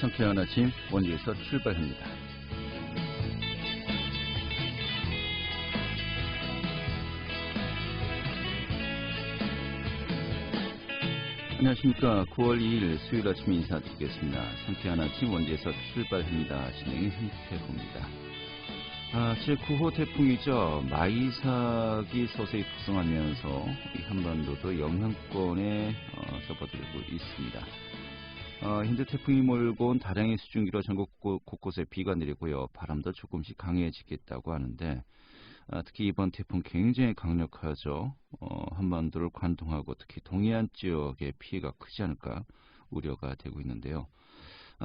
상쾌한 아침 원주에서 출발합니다. 안녕하십니까. 9월 2일 수요일 아침 인사드리겠습니다. 상쾌한 아침 원주에서 출발합니다. 진행의 홍태호입니다. 제9호 태풍이죠. 마이삭이 서서히 북상하면서 한반도도 영향권에 접어들고 있습니다. 현재 태풍이 몰고 온 다량의 수증기로 전국 곳곳에 비가 내리고요. 바람도 조금씩 강해지겠다고 하는데 특히 이번 태풍 굉장히 강력하죠. 한반도를 관통하고 특히 동해안 지역의 피해가 크지 않을까 우려가 되고 있는데요.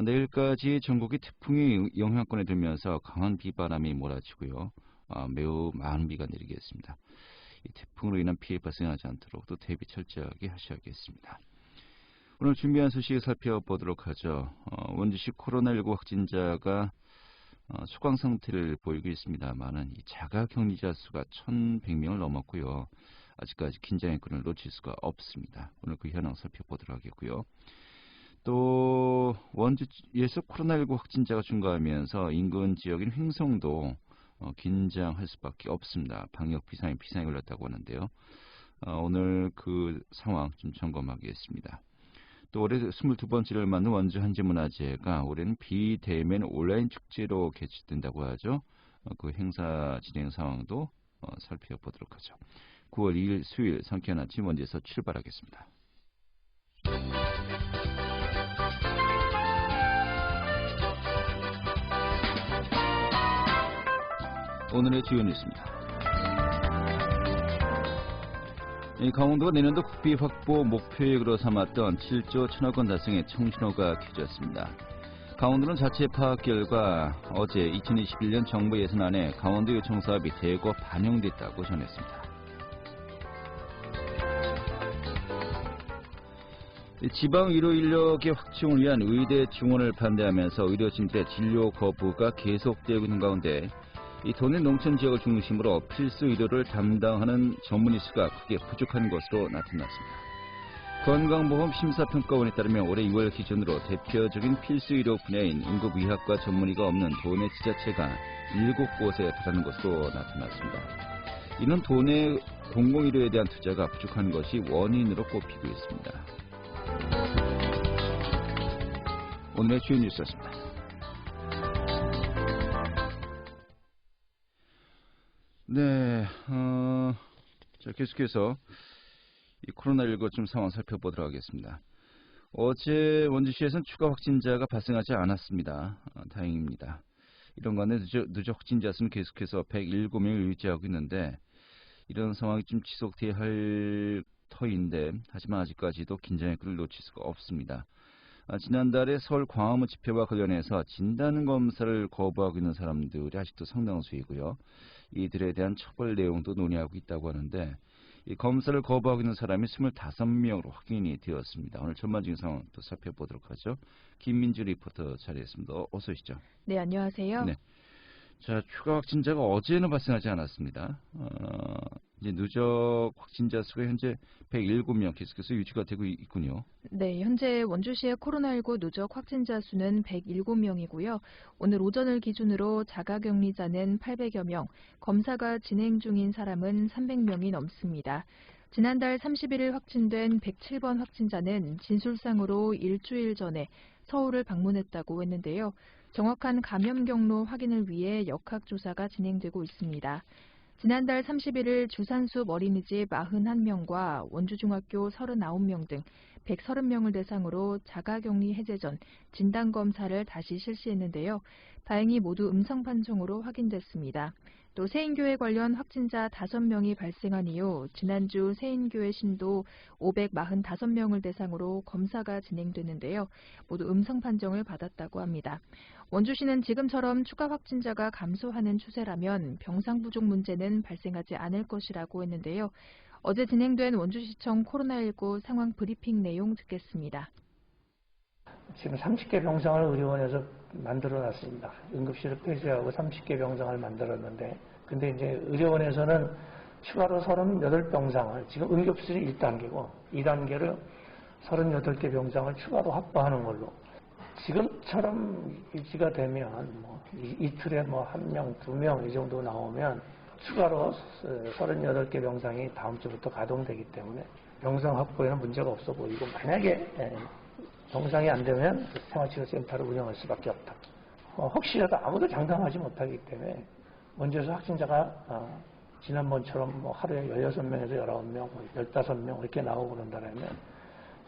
내일까지 전국이 태풍이 영향권에 들면서 강한 비바람이 몰아치고요. 매우 많은 비가 내리겠습니다. 이 태풍으로 인한 피해 발생하지 않도록 또 대비 철저하게 하셔야겠습니다. 오늘 준비한 소식 살펴보도록 하죠. 원주시 코로나19 확진자가 수강 상태를 보이고 있습니다만은 이 자가 격리자 수가 1,100명을 넘었고요. 아직까지 긴장의 끈을 놓칠 수가 없습니다. 오늘 그 현황 살펴보도록 하겠고요. 또 원주에서 코로나19 확진자가 증가하면서 인근 지역인 횡성도 긴장할 수밖에 없습니다. 방역 비상에 걸렸다고 하는데요. 오늘 그 상황 좀 점검하겠습니다. 또 올해 22번째를 맞는 원주 한지문화제가 올해는 비대면 온라인 축제로 개최된다고 하죠. 그 행사 진행 상황도 살펴보도록 하죠. 9월 2일 수요일 상쾌한 아침 원주에서 출발하겠습니다. 오늘의 주요 뉴스입니다. 강원도가 내년도 국비 확보 목표액으로 삼았던 7조 1천억 원 달성의 청신호가 켜졌습니다. 강원도는 자체 파악 결과 어제 2021년 정부 예산안에 강원도 요청 사업이 대거 반영됐다고 전했습니다. 지방 의료 인력의 확충을 위한 의대 증원을 반대하면서 의료진들의 진료 거부가 계속되고 있는 가운데 이 도내 농촌 지역을 중심으로 필수 의료를 담당하는 전문의 수가 크게 부족한 것으로 나타났습니다. 건강보험 심사평가원에 따르면 올해 2월 기준으로 대표적인 필수 의료 분야인 응급의학과 전문의가 없는 도내 지자체가 7곳에 달하는 것으로 나타났습니다. 이는 도내 공공의료에 대한 투자가 부족한 것이 원인으로 꼽히고 있습니다. 오늘의 주요 뉴스였습니다. 네, 자, 계속해서 이 코로나19 좀 상황 살펴보도록 하겠습니다. 어제 원주시에서는 추가 확진자가 발생하지 않았습니다. 다행입니다. 이런 가운데 누적 확진자 수는 계속해서 107명을 유지하고 있는데 이런 상황이 좀 지속돼야 할 터인데 하지만 아직까지도 긴장의 끈을 놓칠 수가 없습니다. 지난달에 서울 광화문 집회와 관련해서 진단검사를 거부하고 있는 사람들이 아직도 상당수이고요. 이들에 대한 처벌 내용도 논의하고 있다고 하는데 이 검사를 거부하고 있는 사람이 25명으로 확인이 되었습니다. 오늘 전반적인 상황 또 살펴보도록 하죠. 김민주 리포터 자리했습니다. 어서 오시죠. 네, 안녕하세요. 네. 자, 추가 확진자가 어제는 발생하지 않았습니다. 이제 누적 확진자 수가 현재 107명 계속해서 유지가 되고 있군요. 네, 현재 원주시의 코로나19 누적 확진자 수는 107명이고요. 오늘 오전을 기준으로 자가격리자는 800여 명, 검사가 진행 중인 사람은 300명이 넘습니다. 지난달 31일 확진된 107번 확진자는 진술상으로 일주일 전에 서울을 방문했다고 했는데요. 정확한 감염 경로 확인을 위해 역학조사가 진행되고 있습니다. 지난달 31일 주산숲 어린이집 91명과 원주중학교 39명 등 130명을 대상으로 자가격리 해제 전 진단검사를 다시 실시했는데요. 다행히 모두 음성 판정으로 확인됐습니다. 또 세인교회 관련 확진자 5명이 발생한 이후 지난주 세인교회 신도 545명을 대상으로 검사가 진행됐는데요. 모두 음성 판정을 받았다고 합니다. 원주시는 지금처럼 추가 확진자가 감소하는 추세라면 병상 부족 문제는 발생하지 않을 것이라고 했는데요. 어제 진행된 원주시청 코로나19 상황 브리핑 내용 듣겠습니다. 지금 30개 병상을 의료원에서 만들어놨습니다. 응급실을 폐쇄하고 30개 병상을 만들었는데, 근데 이제 의료원에서는 추가로 38병상을, 지금 응급실이 1단계고, 2단계를 38개 병상을 추가로 확보하는 걸로 지금처럼 유지가 되면 이틀에 1명, 2명 이 정도 나오면 추가로 38개 병상이 다음 주부터 가동되기 때문에 병상 확보에는 문제가 없어 보이고, 만약에 병상이 안 되면 생활치료센터를 운영할 수밖에 없다. 혹시라도 아무도 장담하지 못하기 때문에 원주에서 확진자가 지난번처럼 하루에 16명에서 19명, 15명 이렇게 나오고 그런다면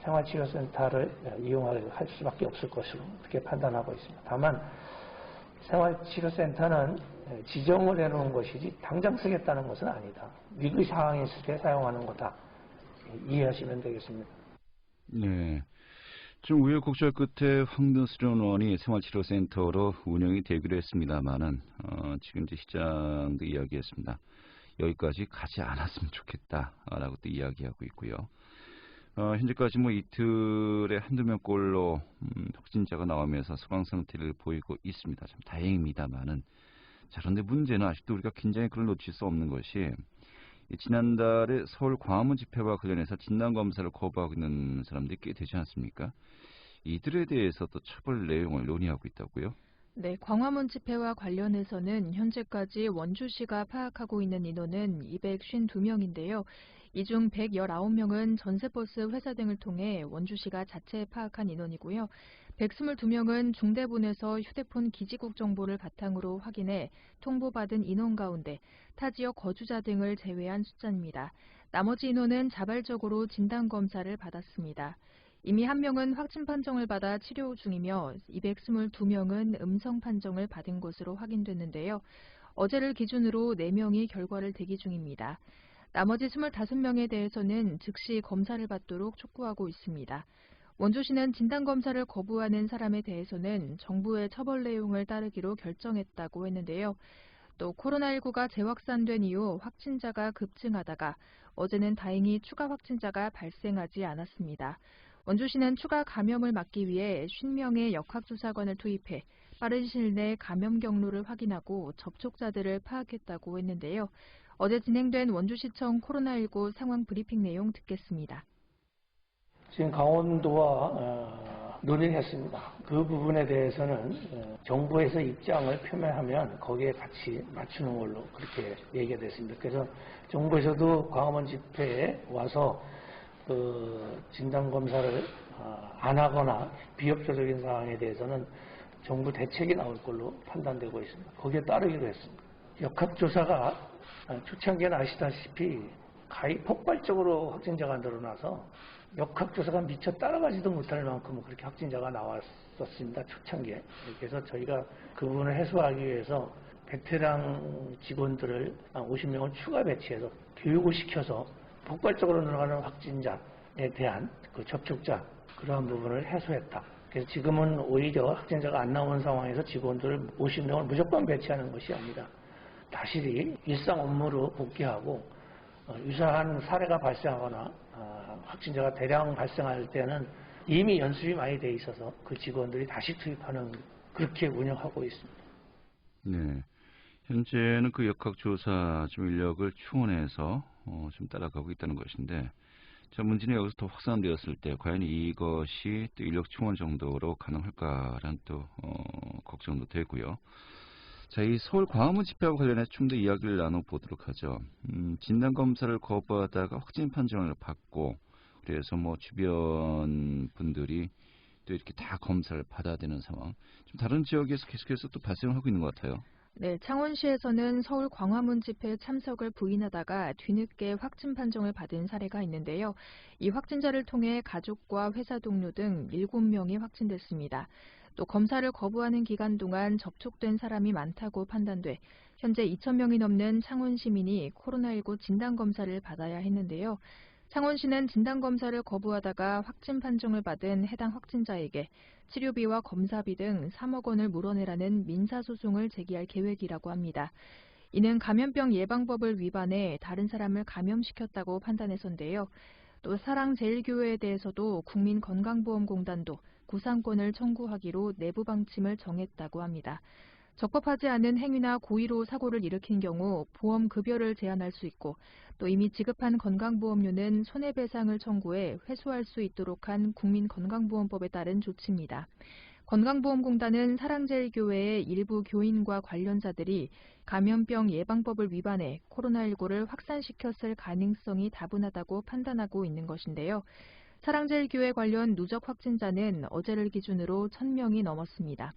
생활치료센터를 이용할 수밖에 없을 것으로 그렇게 판단하고 있습니다. 다만 생활치료센터는 지정을 해놓은 것이지 당장 쓰겠다는 것은 아니다. 위기 상황이 있을 때 사용하는 거다. 이해하시면 되겠습니다. 네. 좀 우여곡절 끝에 황등수련원이 생활치료센터로 운영이 되기로 했습니다만은 지금 이제 시장도 이야기했습니다. 여기까지 가지 않았으면 좋겠다라고 또 이야기하고 있고요. 현재까지 이틀에 한두 명꼴로 확진자가 나오면서 소강 상태를 보이고 있습니다. 참 다행입니다만은, 자, 그런데 문제는 아직도 우리가 긴장의 끈을 놓칠 수 없는 것이, 지난달에 서울 광화문 집회와 관련해서 진단검사를 거부하고 있는 사람들이 꽤 되지 않습니까? 이들에 대해서 또 처벌 내용을 논의하고 있다고요? 네, 광화문 집회와 관련해서는 현재까지 원주시가 파악하고 있는 인원은 252명인데요. 이 중 119명은 전세버스 회사 등을 통해 원주시가 자체 파악한 인원이고요. 122명은 중대본에서 휴대폰 기지국 정보를 바탕으로 확인해 통보받은 인원 가운데 타 지역 거주자 등을 제외한 숫자입니다. 나머지 인원은 자발적으로 진단검사를 받았습니다. 이미 1명은 확진 판정을 받아 치료 중이며 222명은 음성 판정을 받은 것으로 확인됐는데요. 어제를 기준으로 4명이 결과를 대기 중입니다. 나머지 25명에 대해서는 즉시 검사를 받도록 촉구하고 있습니다. 원주시는 진단검사를 거부하는 사람에 대해서는 정부의 처벌 내용을 따르기로 결정했다고 했는데요. 또 코로나19가 재확산된 이후 확진자가 급증하다가 어제는 다행히 추가 확진자가 발생하지 않았습니다. 원주시는 추가 감염을 막기 위해 50명의 역학조사관을 투입해 빠른 시일 내 감염 경로를 확인하고 접촉자들을 파악했다고 했는데요. 어제 진행된 원주시청 코로나19 상황 브리핑 내용 듣겠습니다. 지금 강원도와 논의를 했습니다. 그 부분에 대해서는 정부에서 입장을 표명하면 거기에 같이 맞추는 걸로 그렇게 얘기가 됐습니다. 그래서 정부에서도 광화문 집회에 와서 진단검사를 안 하거나 비협조적인 상황에 대해서는 정부 대책이 나올 걸로 판단되고 있습니다. 거기에 따르기로 했습니다. 역학조사가 초창기에는 아시다시피 가히 폭발적으로 확진자가 늘어나서 역학조사가 미처 따라가지도 못할 만큼 그렇게 확진자가 나왔었습니다. 초창기에. 그래서 저희가 그 부분을 해소하기 위해서 베테랑 직원들을 50명을 추가 배치해서 교육을 시켜서 폭발적으로 늘어가는 확진자에 대한 그 접촉자 그러한 부분을 해소했다. 그래서 지금은 오히려 확진자가 안 나오는 상황에서 직원들을 50명을 무조건 배치하는 것이 아니라 다시 일상 업무로 복귀하고 유사한 사례가 발생하거나 확진자가 대량 발생할 때는 이미 연습이 많이 돼 있어서 그 직원들이 다시 투입하는 그렇게 운영하고 있습니다. 네, 현재는 그 역학조사 인력을 충원해서 좀 따라가고 있다는 것인데, 자, 문제는 여기서 더 확산되었을 때 과연 이것이 또 인력 충원 정도로 가능할까라는 또 걱정도 되고요. 자, 이 서울 광화문 집회와 관련해서 좀 더 이야기를 나눠보도록 하죠. 진단검사를 거부하다가 확진 판정을 받고, 그래서 주변 분들이 또 이렇게 다 검사를 받아야 되는 상황, 좀 다른 지역에서 계속해서 또 발생하고 있는 것 같아요. 네, 창원시에서는 서울 광화문 집회 참석을 부인하다가 뒤늦게 확진 판정을 받은 사례가 있는데요. 이 확진자를 통해 가족과 회사 동료 등 7명이 확진됐습니다. 또 검사를 거부하는 기간 동안 접촉된 사람이 많다고 판단돼 현재 2,000명이 넘는 창원 시민이 코로나19 진단검사를 받아야 했는데요. 창원시는 진단검사를 거부하다가 확진 판정을 받은 해당 확진자에게 치료비와 검사비 등 3억 원을 물어내라는 민사소송을 제기할 계획이라고 합니다. 이는 감염병 예방법을 위반해 다른 사람을 감염시켰다고 판단해서인데요. 또 사랑제일교회에 대해서도 국민건강보험공단도 구상권을 청구하기로 내부 방침을 정했다고 합니다. 적법하지 않은 행위나 고의로 사고를 일으킨 경우 보험 급여를 제한할 수 있고, 또 이미 지급한 건강보험료는 손해배상을 청구해 회수할 수 있도록 한 국민건강보험법에 따른 조치입니다. 건강보험공단은 사랑제일교회의 일부 교인과 관련자들이 감염병 예방법을 위반해 코로나19를 확산시켰을 가능성이 다분하다고 판단하고 있는 것인데요. 사랑제일교회 관련 누적 확진자는 어제를 기준으로 1,000명이 넘었습니다.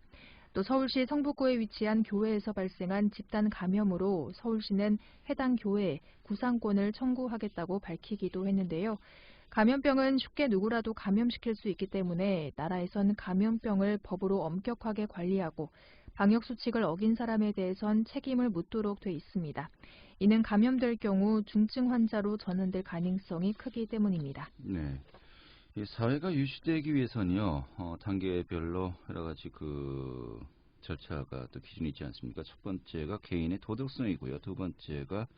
또 서울시 성북구에 위치한 교회에서 발생한 집단 감염으로 서울시는 해당 교회에 구상권을 청구하겠다고 밝히기도 했는데요. 감염병은 쉽게 누구라도 감염시킬 수 있기 때문에 나라에선 감염병을 법으로 엄격하게 관리하고 방역수칙을 어긴 사람에 대해선 책임을 묻도록 돼 있습니다. 이는 감염될 경우 중증 환자로 전환될 가능성이 크기 때문입니다. 네. 이 사회가 유지되기 위해서는요, 단계별로 여러 가지 절차가 또 기준이 있지 않습니까? 첫 번째가 개인의 도덕성이고요. 두 번째가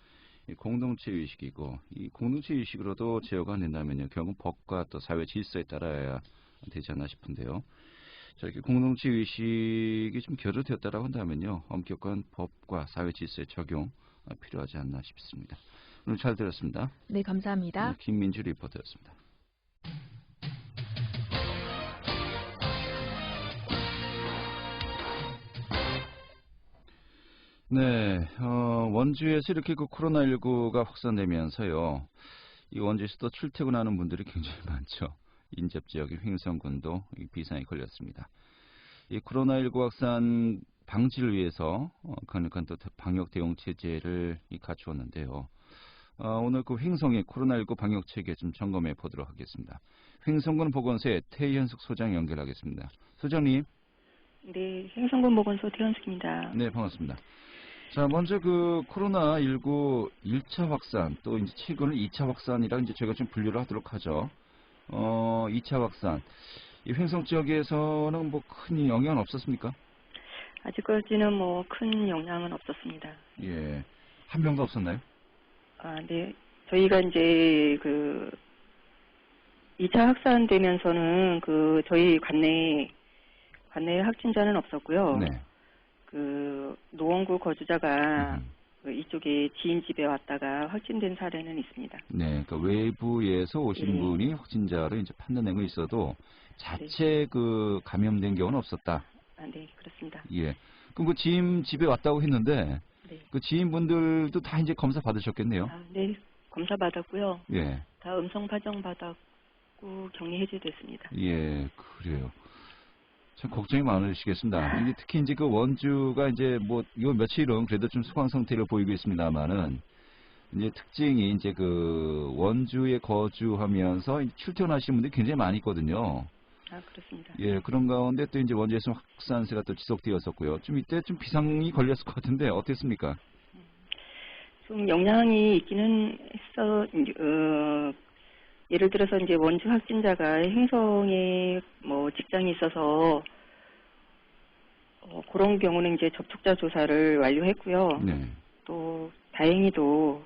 이 공동체 의식이고, 이 공동체 의식으로도 제어가 안 된다면요, 결국 법과 또 사회 질서에 따라야 되지 않나 싶은데요. 자, 이렇게 공동체 의식이 좀 결여되었다라고 한다면요, 엄격한 법과 사회 질서의 적용 필요하지 않나 싶습니다. 오늘 잘 들었습니다. 네, 감사합니다. 네, 김민주 리포터였습니다. 네, 원주에서 이렇게 코로나19가 확산되면서요, 이 원주에서도 출퇴근하는 분들이 굉장히 많죠. 인접 지역인 횡성군도 비상에 걸렸습니다. 이 코로나19 확산 방지를 위해서 강력한 또 방역 대응 체제를 갖추었는데요. 오늘 그 횡성의 코로나19 방역 체계 좀 점검해 보도록 하겠습니다. 횡성군 보건소의 태현숙 소장 연결하겠습니다. 소장님. 네, 횡성군 보건소 태현숙입니다. 네, 반갑습니다. 자, 먼저 코로나19 1차 확산, 또 이제 최근은 2차 확산이라 이제 저희가 좀 분류를 하도록 하죠. 2차 확산. 이 횡성 지역에서는 뭐 큰 영향은 없었습니까? 아직까지는 뭐 큰 영향은 없었습니다. 예. 한 명도 없었나요? 네. 저희가 이제 2차 확산되면서는 저희 관내에 확진자는 없었고요. 네. 노원구 거주자가 이쪽에 지인 집에 왔다가 확진된 사례는 있습니다. 네, 그러니까 외부에서 오신 네. 분이 확진자로 이제 판단되고 있어도 자체 감염된 경우는 없었다. 네, 그렇습니다. 예. 그럼 지인 집에 왔다고 했는데 네. 그 지인분들도 다 이제 검사 받으셨겠네요. 네, 검사 받았고요. 예. 다 음성 판정 받았고 격리 해제됐습니다. 예, 그래요. 참 걱정이 많으시겠습니다. 이게 특히 이제 원주가 이제 요 며칠은 그래도 좀 소강 상태를 보이고 있습니다만은 이제 특징이 이제 원주에 거주하면서 출퇴근하시는 분들이 굉장히 많이 있거든요. 그렇습니다. 예, 그런 가운데 또 이제 원주에서 확산세가 또 지속되었었고요. 좀 이때 좀 비상이 걸렸을 것 같은데 어땠습니까? 좀 영향이 있기는 예를 들어서 이제 원주 확진자가 행성에 직장이 있어서 그런 경우는 이제 접촉자 조사를 완료했고요. 네. 또 다행히도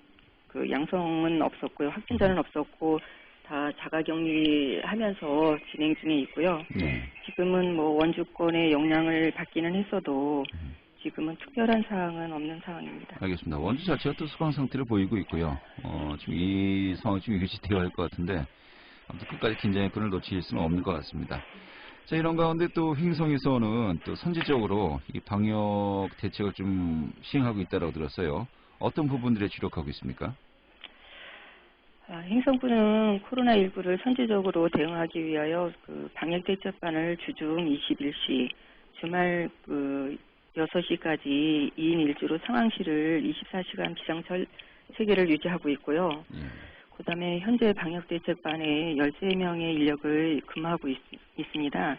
양성은 없었고요. 확진자는 없었고 다 자가격리하면서 진행 중에 있고요. 네. 지금은 원주권의 영향을 받기는 했어도 지금은 특별한 사항은 없는 상황입니다. 알겠습니다. 원주 자체가 또 소강 상태를 보이고 있고요. 지금 이 상황이 좀 유지되어야 할 것 같은데 아무튼 끝까지 긴장의 끈을 놓칠 수는 없는 것 같습니다. 자, 이런 가운데 또 횡성에서는 또 선제적으로 이 방역 대책을 좀 시행하고 있다고 들었어요. 어떤 부분들에 주력하고 있습니까? 횡성군은 코로나19를 선제적으로 대응하기 위하여 방역대책반을 주중 21시, 주말 6시까지 2인 1주로 상황실을 24시간 비상철 체계를 유지하고 있고요. 그다음에 현재 방역대책반에 13명의 인력을 근무하고 있습니다.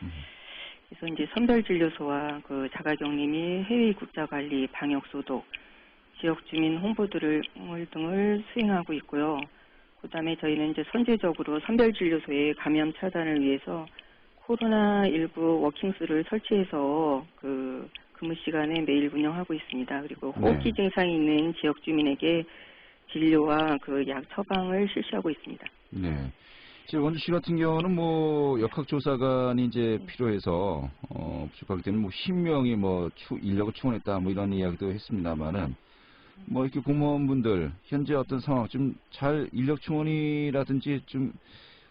그래서 이제 선별진료소와 자가격리 및 해외 입국자 관리, 방역소독, 지역 주민 홍보들을 등을 수행하고 있고요. 그다음에 저희는 이제 선제적으로 선별진료소의 감염 차단을 위해서 코로나19 워킹수를 설치해서 근무 시간에 매일 운영하고 있습니다. 그리고 호흡기 증상이 있는 지역 주민에게 진료와 약 처방을 실시하고 있습니다. 네. 지금 원주시 같은 경우는 역학조사관이 이제 필요해서 부족하기 때문에 10명이 인력을 충원했다 이런 이야기도 했습니다만은 이렇게 공무원분들 현재 어떤 상황 좀 잘 인력 충원이라든지 좀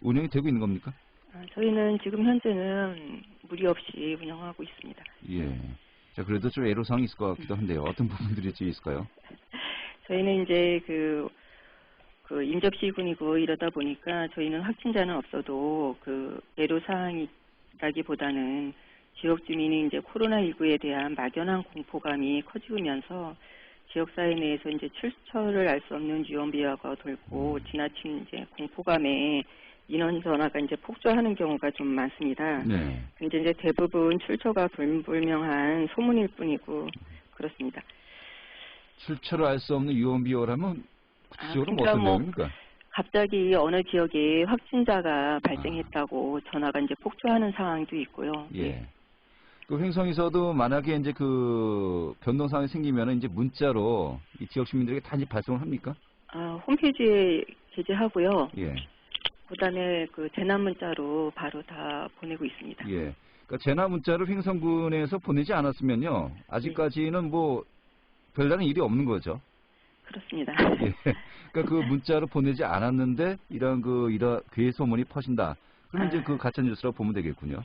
운영이 되고 있는 겁니까? 저희는 지금 현재는 무리 없이 운영하고 있습니다. 예. 자, 그래도 좀 애로사항이 있을 것 같기도 한데요. 어떤 부분들이 좀 있을까요? 저희는 이제 그 임접시군이고 이러다 보니까 저희는 확진자는 없어도 그 애로사항이라기보다는 지역 주민이 이제 코로나19에 대한 막연한 공포감이 커지면서 지역사회 내에서 이제 출처를 알 수 없는 유언비어가 돌고 지나친 이제 공포감에 인원 전화가 이제 폭주하는 경우가 좀 많습니다. 네. 근데 이제 대부분 출처가 불명한 소문일 뿐이고 그렇습니다. 출처를 알 수 없는 유언비어라면 구체적으로 그러니까 어떤 내용입니까? 갑자기 어느 지역에 확진자가 발생했다고 전화가 이제 폭주하는 상황도 있고요. 예. 그 횡성에서도 만약에 이제 그 변동 상황이 생기면은 이제 문자로 이 지역 시민들에게 다 이제 발송을 합니까? 홈페이지에 게재하고요. 예. 그다음에 그 재난 문자로 바로 다 보내고 있습니다. 예. 그러니까 재난 문자를 횡성군에서 보내지 않았으면요. 아직까지는 뭐 별다른 일이 없는 거죠. 그렇습니다. 예. 그러니까 그 문자로 보내지 않았는데 이런 괴 소문이 퍼진다. 그러면 이제 그 가짜 뉴스라고 보면 되겠군요.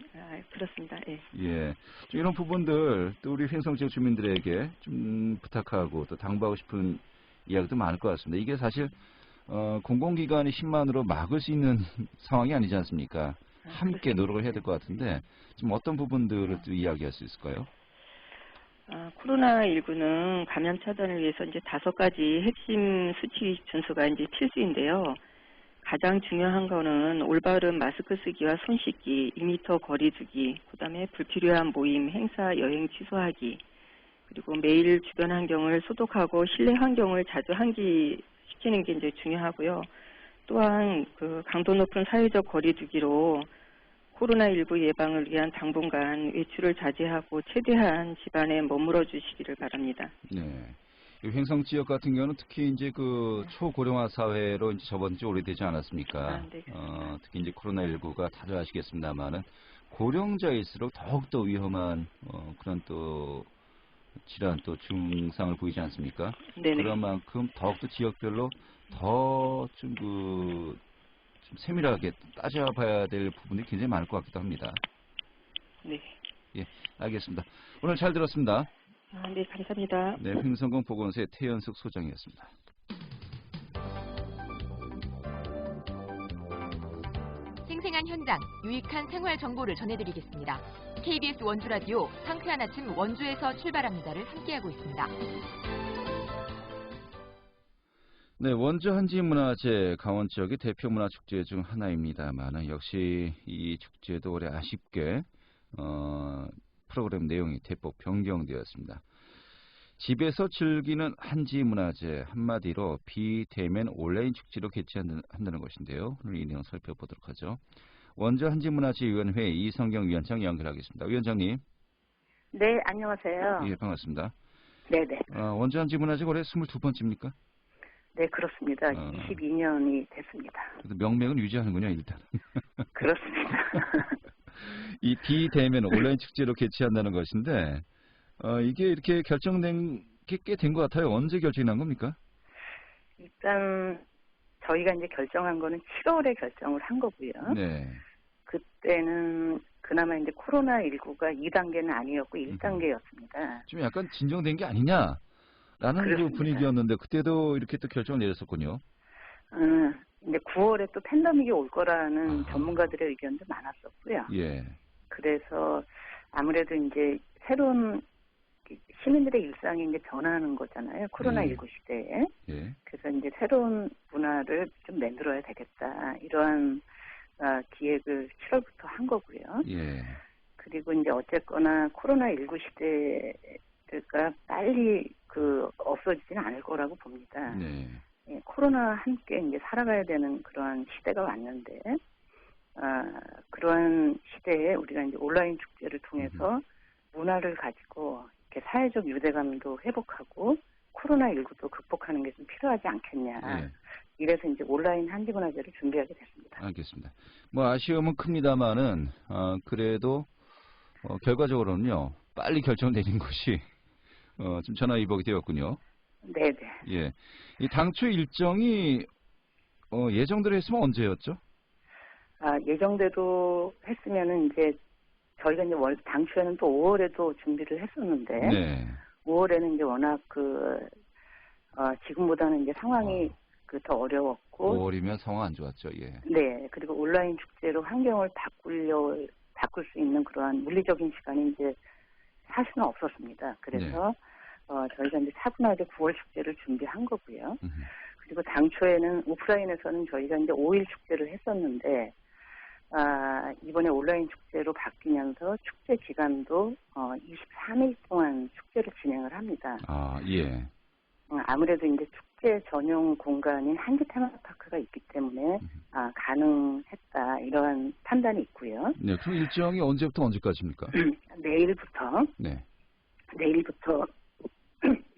그렇습니다. 예. 예. 이런 부분들 또 우리 횡성 지역 주민들에게 좀 부탁하고 또 당부하고 싶은 이야기도 많을 것 같습니다. 이게 사실 공공기관이 10만으로 막을 수 있는 상황이 아니지 않습니까? 함께 노력을 해야 될 것 같은데 지금 어떤 부분들을 또 이야기할 수 있을까요? 코로나19는 감염 차단을 위해서 이제 5가지 핵심 수치 준수가 이제 필수인데요. 가장 중요한 거는 올바른 마스크 쓰기와 손 씻기, 2m 거리 두기, 그다음에 불필요한 모임, 행사, 여행 취소하기, 그리고 매일 주변 환경을 소독하고 실내 환경을 자주 환기시키는 게 이제 중요하고요. 또한 그 강도 높은 사회적 거리 두기로 코로나19 예방을 위한 당분간 외출을 자제하고 최대한 집안에 머물러 주시기를 바랍니다. 네. 횡성 지역 같은 경우는 특히 이제 그 초고령화 사회로 이제 접어든 지 오래되지 않았습니까? 네. 특히 이제 코로나19가 다들 아시겠습니다만은 고령자일수록 더욱더 위험한 그런 또 질환 또 증상을 보이지 않습니까? 네네. 그런 만큼 더욱더 지역별로 더 좀 세밀하게 따져봐야 될 부분이 굉장히 많을 것 같기도 합니다. 네. 예, 알겠습니다. 오늘 잘 들었습니다. 네, 감사합니다. 네, 횡성군 보건소의 태연숙 소장이었습니다. 생생한 현장, 유익한 생활 정보를 전해드리겠습니다. KBS 원주라디오 상쾌한 아침 원주에서 출발합니다를 함께하고 있습니다. 네, 원주 한지문화제 강원 지역의 대표 문화축제 중 하나입니다만 역시 이 축제도 올해 아쉽게 프로그램 내용이 대폭 변경되었습니다. 집에서 즐기는 한지문화제, 한마디로 비대면 온라인 축제로 개최한다는 것인데요. 오늘 이 내용 살펴보도록 하죠. 원주 한지문화제위원회 이성경 위원장 연결하겠습니다. 위원장님. 네, 안녕하세요. 예, 반갑습니다. 네네. 원주 한지문화제가 올해 22번째입니까? 네, 그렇습니다. 22년이 됐습니다. 명맥은 유지하는군요, 일단. 그렇습니다. 이 비대면 온라인 축제로 개최한다는 것인데 이게 이렇게 결정된 게 꽤 된 것 같아요. 언제 결정이 난 겁니까? 일단 저희가 이제 결정한 거는 7월에 결정을 한 거고요. 네. 그때는 그나마 이제 코로나19가 2단계는 아니었고 1단계였습니다. 좀 약간 진정된 게 아니냐라는 그 분위기였는데 그때도 이렇게 또 결정을 내렸었군요. 이제 9월에 또 팬데믹이 올 거라는 전문가들의 의견도 많았었고요. 예. 그래서 아무래도 이제 새로운 시민들의 일상이 이제 변하는 거잖아요. 코로나19 시대에. 예. 그래서 이제 새로운 문화를 좀 만들어야 되겠다. 이러한 기획을 7월부터 한 거고요. 예. 그리고 이제 어쨌거나 코로나19 시대가 빨리 없어지지는 않을 거라고 봅니다. 네. 예, 코로나와 함께 이제 살아가야 되는 그러한 시대가 왔는데, 그러한 시대에 우리가 이제 온라인 축제를 통해서 문화를 가지고 이렇게 사회적 유대감도 회복하고 코로나19도 극복하는 게 좀 필요하지 않겠냐. 네. 이래서 이제 온라인 한지문화제를 준비하게 됐습니다. 알겠습니다. 뭐 아쉬움은 큽니다만은 그래도 결과적으로는요 빨리 결정되는 것이 좀 전화위복이 되었군요. 네네. 예. 이 당초 일정이 예정대로 했으면 언제였죠? 예정대로 했으면은 이제 저희가 이제 당초에는 또 5월에도 준비를 했었는데 네. 5월에는 이제 워낙 지금보다는 이제 상황이 더 어려웠고 5월이면 상황 안 좋았죠. 예. 네. 그리고 온라인 축제로 환경을 바꿀 수 있는 그러한 물리적인 시간이 이제 사실은 없었습니다. 그래서 저희가 이제 차분하게 9월 축제를 준비한 거고요. 그리고 당초에는 오프라인에서는 저희가 이제 5일 축제를 했었는데 이번에 온라인 축제로 바뀌면서 축제 기간도 23일 동안 축제를 진행을 합니다. 예. 아무래도 이제 축제 전용 공간인 한지 테마파크가 있기 때문에 가능했다 이러한 판단이 있고요. 네, 그럼 일정이 언제부터 언제까지입니까? 내일부터 네. 내일부터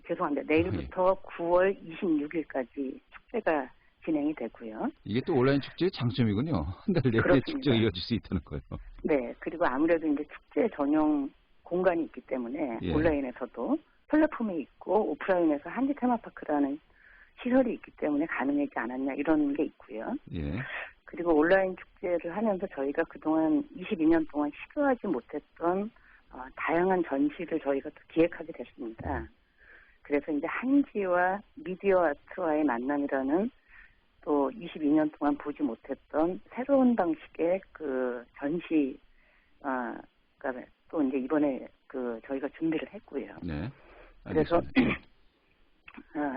죄송합니다. 내일부터 9월 26일까지 축제가 진행이 되고요. 이게 또 온라인 축제의 장점이군요. 한 달 내내 축제가 이어질 수 있다는 거예요. 네, 그리고 아무래도 이제 축제 전용 공간이 있기 때문에 예. 온라인에서도 플랫폼이 있고 오프라인에서 한지 테마파크라는 시설이 있기 때문에 가능하지 않았냐 이런 게 있고요. 예. 그리고 온라인 축제를 하면서 저희가 그동안 22년 동안 시도하지 못했던 다양한 전시를 저희가 또 기획하게 됐습니다. 그래서 이제 한지와 미디어 아트와의 만남이라는 또 22년 동안 보지 못했던 새로운 방식의 전시가 또 이제 이번에 저희가 준비를 했고요. 네. 그래서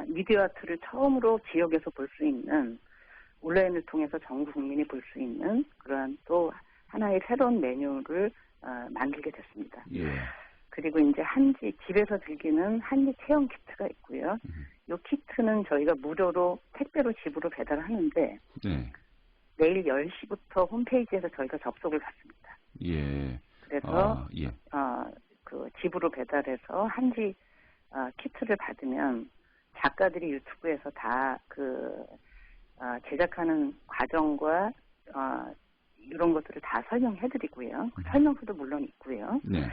미디어 아트를 처음으로 지역에서 볼 수 있는 온라인을 통해서 전 국민이 볼 수 있는 그러한 또 하나의 새로운 메뉴를 만들게 됐습니다. 예. 그리고 이제 집에서 즐기는 한지 체험 키트가 있고요. 이 키트는 저희가 무료로 택배로 집으로 배달을 하는데 네. 내일 10시부터 홈페이지에서 저희가 접속을 받습니다. 예. 그래서 예. 집으로 배달해서 한지 키트를 받으면 작가들이 유튜브에서 다 제작하는 과정과 이런 것들을 다 설명해드리고요. 설명서도 물론 있고요. 네.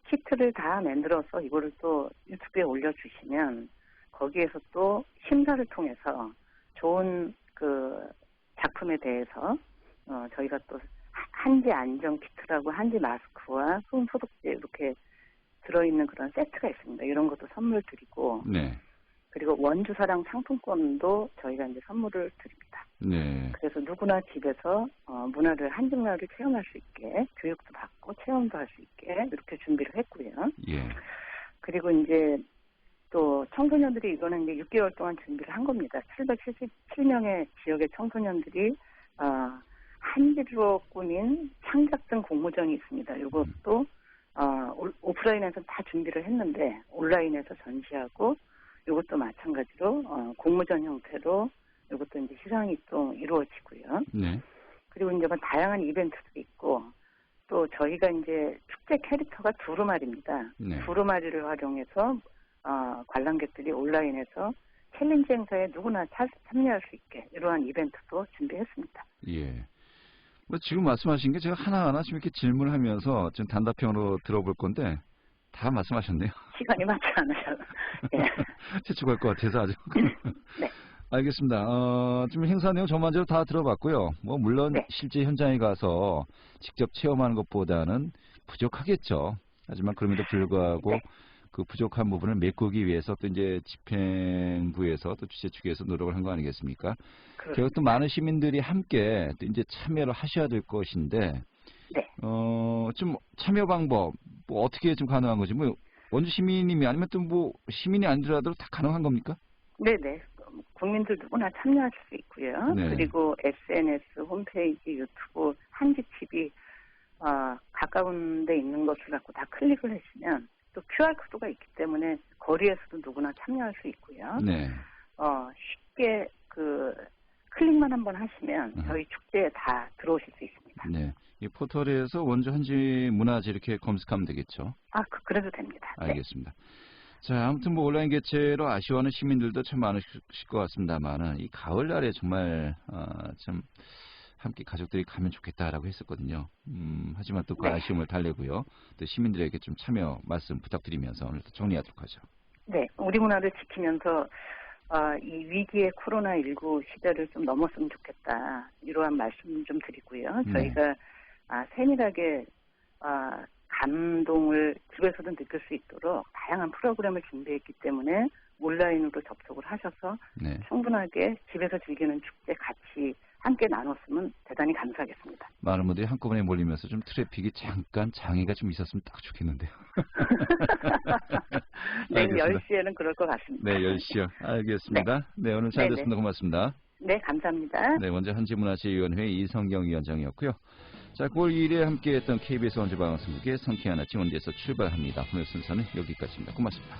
키트를 다 만들어서 이거를 또 유튜브에 올려주시면 거기에서 또 심사를 통해서 좋은 작품에 대해서 저희가 또 한지 안정 키트라고 한지 마스크와 손 소독제 이렇게 들어있는 그런 세트가 있습니다. 이런 것도 선물 드리고 네. 그리고 원주사랑 상품권도 저희가 이제 선물을 드립니다. 네. 그래서 누구나 집에서 한지 문화를 체험할 수 있게 교육도 받고 체험도 할 수 있게 이렇게 준비를 했고요. 예. 그리고 이제 또 청소년들이 이거는 이제 6개월 동안 준비를 한 겁니다. 777명의 지역의 청소년들이 한지로 꾸민 창작등 공모전이 있습니다. 이것도 오프라인에서 다 준비를 했는데 온라인에서 전시하고 이것도 마찬가지로 공모전 형태로 이것도 이제 시상이 또 이루어지고요. 네. 그리고 이제 다양한 이벤트도 있고 또 저희가 이제 축제 캐릭터가 두루마리입니다. 네. 두루마리를 활용해서 관람객들이 온라인에서 챌린지 행사에 누구나 참여할 수 있게 이러한 이벤트도 준비했습니다. 예. 지금 말씀하신 게 제가 하나하나 지금 이렇게 질문을 하면서 좀 단답형으로 들어볼 건데 다 말씀하셨네요. 시간이 많지 않아요. 예. 채축할 것 같아서 아주. 네. 알겠습니다. 지금 행사 내용 전반적으로 다 들어봤고요. 물론 네. 실제 현장에 가서 직접 체험하는 것보다는 부족하겠죠. 하지만 그럼에도 불구하고 네. 그 부족한 부분을 메꾸기 위해서 또 이제 집행부에서 또 주최 측에서 노력을 한 거 아니겠습니까? 결국 또 많은 시민들이 함께 또 이제 참여를 하셔야 될 것인데, 네. 좀 참여 방법 어떻게 좀 가능한 거지? 원주 시민이면 아니면 또 시민이 아니더라도 다 가능한 겁니까? 네네. 국민들 누구나 참여하실 수 있고요. 네. 그리고 SNS, 홈페이지, 유튜브, 한지TV 가까운 데 있는 것을 갖고 다 클릭을 하시면 또 QR코드가 있기 때문에 거리에서도 누구나 참여할 수 있고요. 네. 쉽게 클릭만 한번 하시면 저희 축제에 다 들어오실 수 있습니다. 네. 이 포털에서 원주 한지 문화재 이렇게 검색하면 되겠죠? 그래도 됩니다. 알겠습니다. 네. 자, 아무튼 온라인 개최로 아쉬워하는 시민들도 참 많으실 것 같습니다만은 이 가을날에 정말 참 함께 가족들이 가면 좋겠다라고 했었거든요. 하지만 또 그 네. 아쉬움을 달래고요. 또 시민들에게 좀 참여 말씀 부탁드리면서 오늘 또 정리하도록 하죠. 네, 우리 문화를 지키면서 이 위기의 코로나19 시대를 좀 넘었으면 좋겠다. 이러한 말씀 좀 드리고요. 저희가 세밀하게 감동을 집에서도 느낄 수 있도록 다양한 프로그램을 준비했기 때문에 온라인으로 접속을 하셔서 네. 충분하게 집에서 즐기는 축제 같이 함께 나눴으면 대단히 감사하겠습니다. 많은 분들이 한꺼번에 몰리면서 좀 트래픽이 잠깐 장애가 좀 있었으면 딱 좋겠는데요. 내일 10시에는 그럴 것 같습니다. 네, 10시요. 알겠습니다. 네, 오늘 잘 됐습니다. 고맙습니다. 네, 감사합니다. 네, 먼저 한지문화재위원회 이성경 위원장이었고요. 자, 9월 2일에 함께했던 KBS 원주방송국의 상쾌한 아침 원주에서 출발합니다. 오늘 순서는 여기까지입니다. 고맙습니다.